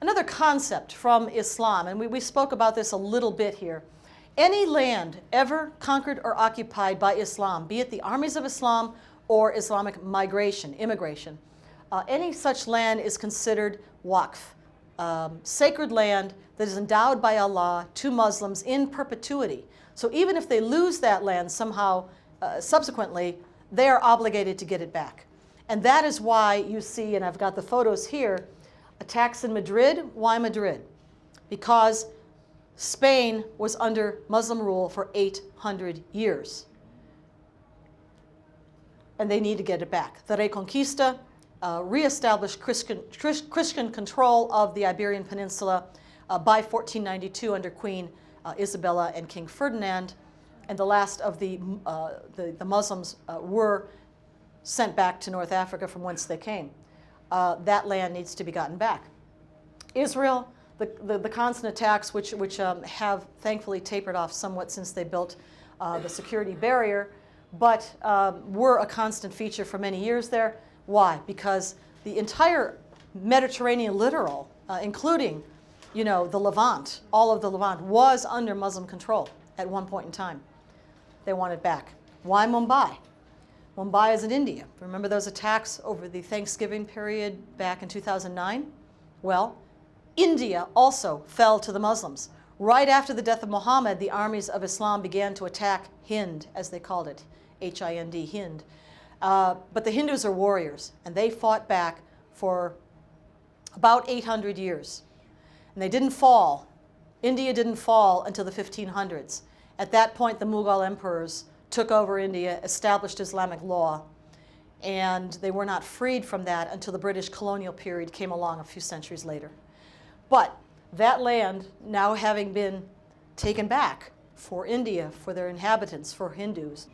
Another concept from Islam, and we spoke about this a little bit here. Any land ever conquered or occupied by Islam, be it the armies of Islam or Islamic migration, immigration, any such land is considered waqf, sacred land that is endowed by Allah to Muslims in perpetuity. So even if they lose that land somehow subsequently, they are obligated to get it back. And that is why you see, and I've got the photos here, attacks in Madrid. Why Madrid? Because Spain was under Muslim rule for 800 years. And they need to get it back. The Reconquista reestablished Christian control of the Iberian Peninsula by 1492 under Queen Isabella and King Ferdinand. And the last of the Muslims were sent back to North Africa from whence they came. That land needs to be gotten back. Israel, the constant attacks, which have thankfully tapered off somewhat since they built the security barrier, but were a constant feature for many years there. Why? Because the entire Mediterranean littoral, including, the Levant, all of the Levant, was under Muslim control at one point in time. They want it back. Why Mumbai? Mumbai is in India. Remember those attacks over the Thanksgiving period back in 2009? Well, India also fell to the Muslims. Right after the death of Muhammad, the armies of Islam began to attack Hind, as they called it, H-I-N-D, Hind. But the Hindus are warriors, and they fought back for about 800 years. And they didn't fall. India didn't fall until the 1500s. At that point, the Mughal emperors took over India, established Islamic law, and they were not freed from that until the British colonial period came along a few centuries later. But that land, now having been taken back for India, for their inhabitants, for Hindus,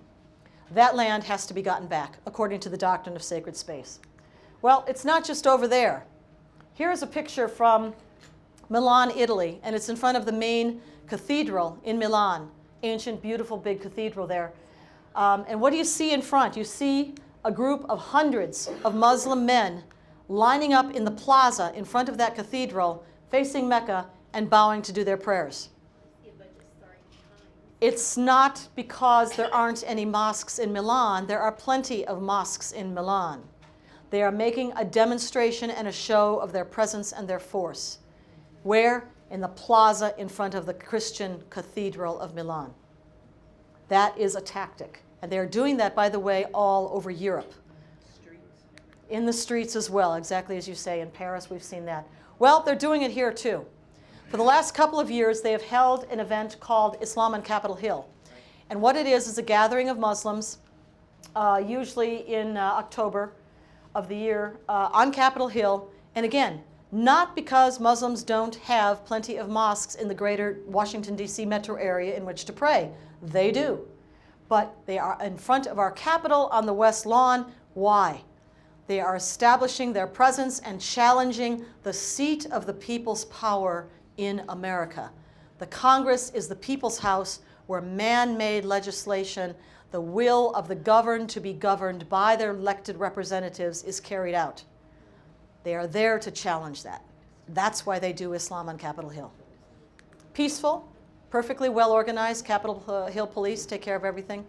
that land has to be gotten back, according to the doctrine of sacred space. Well, it's not just over there. Here's a picture from Milan, Italy, and it's in front of the main cathedral in Milan, ancient, beautiful, big cathedral there. And what do you see in front? You see a group of hundreds of Muslim men lining up in the plaza in front of that cathedral, facing Mecca and bowing to do their prayers. It's not because there aren't any mosques in Milan. There are plenty of mosques in Milan. They are making a demonstration and a show of their presence and their force. Where? In the plaza in front of the Christian Cathedral of Milan. That is a tactic. And they're doing that, by the way, all over Europe. In the streets as well, exactly as you say. In Paris, we've seen that. Well, they're doing it here too. For the last couple of years, they have held an event called Islam on Capitol Hill. And what it is a gathering of Muslims, usually in October of the year, on Capitol Hill. And again, not because Muslims don't have plenty of mosques in the greater Washington, D.C. metro area in which to pray. They do. But they are in front of our Capitol on the West Lawn. Why? They are establishing their presence and challenging the seat of the people's power in America. The Congress is the people's house where man-made legislation, the will of the governed to be governed by their elected representatives, is carried out. They are there to challenge that. That's why they do Islam on Capitol Hill. Peaceful, perfectly well-organized. Capitol Hill police take care of everything.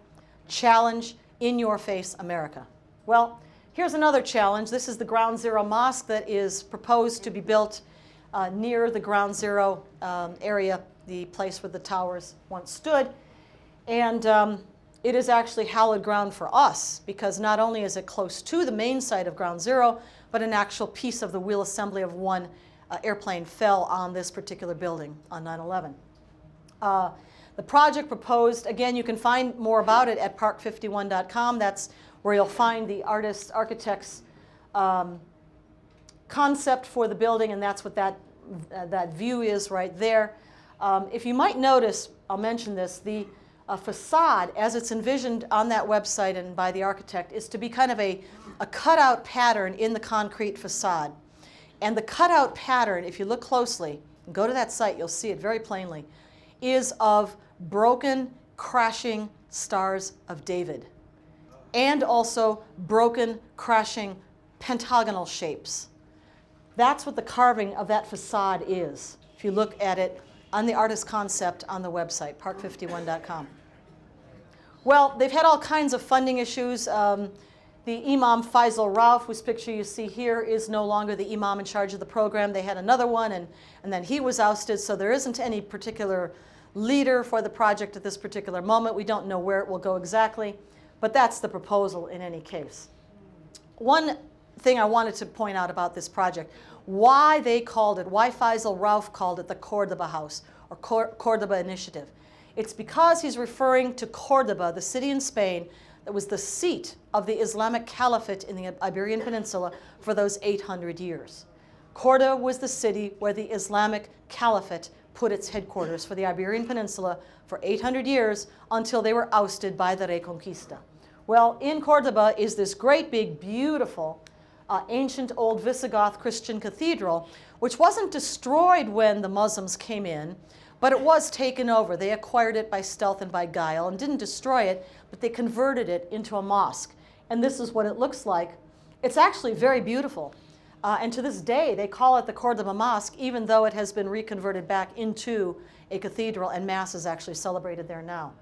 Challenge, in-your-face America. Well, here's another challenge. This is the Ground Zero Mosque that is proposed to be built near the Ground Zero area, the place where the towers once stood. And it is actually hallowed ground for us, because not only is it close to the main site of Ground Zero, but an actual piece of the wheel assembly of one airplane fell on this particular building on 9/11. The project proposed, again, you can find more about it at park51.com. That's where you'll find the architect's concept for the building, and that's what that view is right there. If you might notice, I'll mention this, the facade, as it's envisioned on that website and by the architect, is to be kind of a cutout pattern in the concrete facade. And the cutout pattern, if you look closely, and go to that site, you'll see it very plainly, is of broken, crashing stars of David, and also broken, crashing pentagonal shapes. That's what the carving of that facade is, if you look at it on the artist concept on the website, park51.com. Well, they've had all kinds of funding issues. The Imam Faisal Rauf, whose picture you see here, is no longer the imam in charge of the program. They had another one, and then he was ousted, so there isn't any particular leader for the project at this particular moment. We don't know where it will go exactly, but that's the proposal in any case. One thing I wanted to point out about this project, why Faisal Rauf called it the Cordoba House, or Cordoba Initiative. It's because he's referring to Cordoba, the city in Spain that was the seat of the Islamic Caliphate in the Iberian Peninsula for those 800 years. Cordoba was the city where the Islamic Caliphate put its headquarters for the Iberian Peninsula for 800 years until they were ousted by the Reconquista. Well, in Cordoba is this great big, beautiful, ancient old Visigoth Christian cathedral, which wasn't destroyed when the Muslims came in, but it was taken over. They acquired it by stealth and by guile and didn't destroy it, but they converted it into a mosque. And this is what it looks like. It's actually very beautiful. And to this day, they call it the Cordoba Mosque, even though it has been reconverted back into a cathedral, and Mass is actually celebrated there now.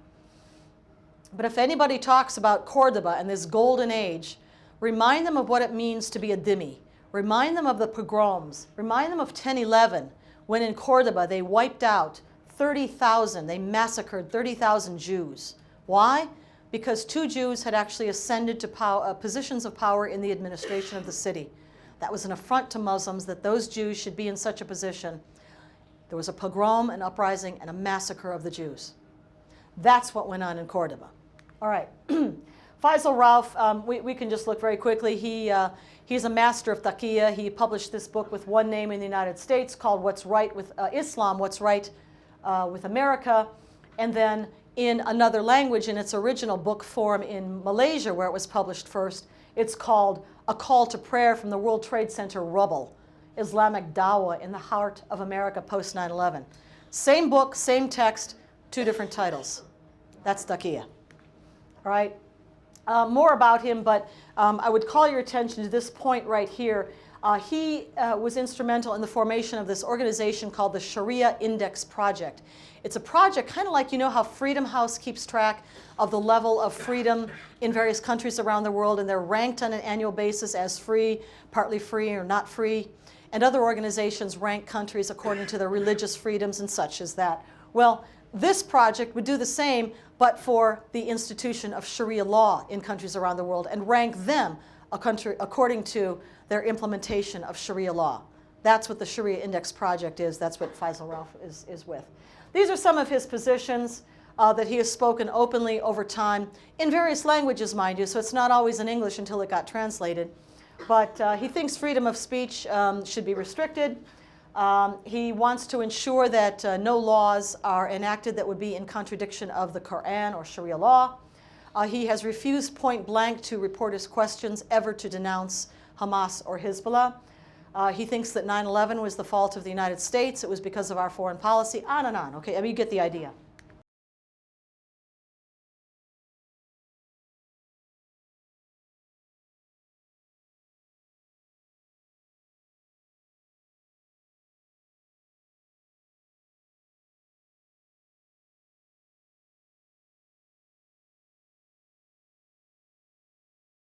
But if anybody talks about Cordoba and this golden age, remind them of what it means to be a dhimmi. Remind them of the pogroms. Remind them of 1011, when in Cordoba they wiped out 30,000, they massacred 30,000 Jews. Why? Because 2 Jews had actually ascended to positions of power in the administration of the city. That was an affront to Muslims that those Jews should be in such a position. There was a pogrom, an uprising, and a massacre of the Jews. That's what went on in Cordoba. All right. Faisal Rauf, we can just look very quickly. He's a master of taqiyya. He published this book with one name in the United States called What's Right with Islam, What's Right with America, and then in another language in its original book form in Malaysia, where it was published first, it's called A Call to Prayer from the World Trade Center Rubble, Islamic Dawah in the Heart of America post 9/11. Same book, same text, 2 different titles. That's taqiyya. All right. More about him, but I would call your attention to this point right here. He was instrumental in the formation of this organization called the Sharia Index Project. It's a project kind of like, you know how Freedom House keeps track of the level of freedom in various countries around the world, and they're ranked on an annual basis as free, partly free, or not free. And other organizations rank countries according to their religious freedoms and such as that. Well, this project would do the same, but for the institution of Sharia law in countries around the world, and rank them according to their implementation of Sharia law. That's what the Sharia Index Project is. That's what Faisal Rauf is with. These are some of his positions that he has spoken openly over time, in various languages, mind you, so it's not always in English until it got translated. But he thinks freedom of speech should be restricted. He wants to ensure that no laws are enacted that would be in contradiction of the Quran or Sharia law. He has refused point blank to reporters' questions ever to denounce Hamas or Hezbollah. He thinks that 9/11 was the fault of the United States. It was because of our foreign policy, on and on. Okay, I mean, you get the idea.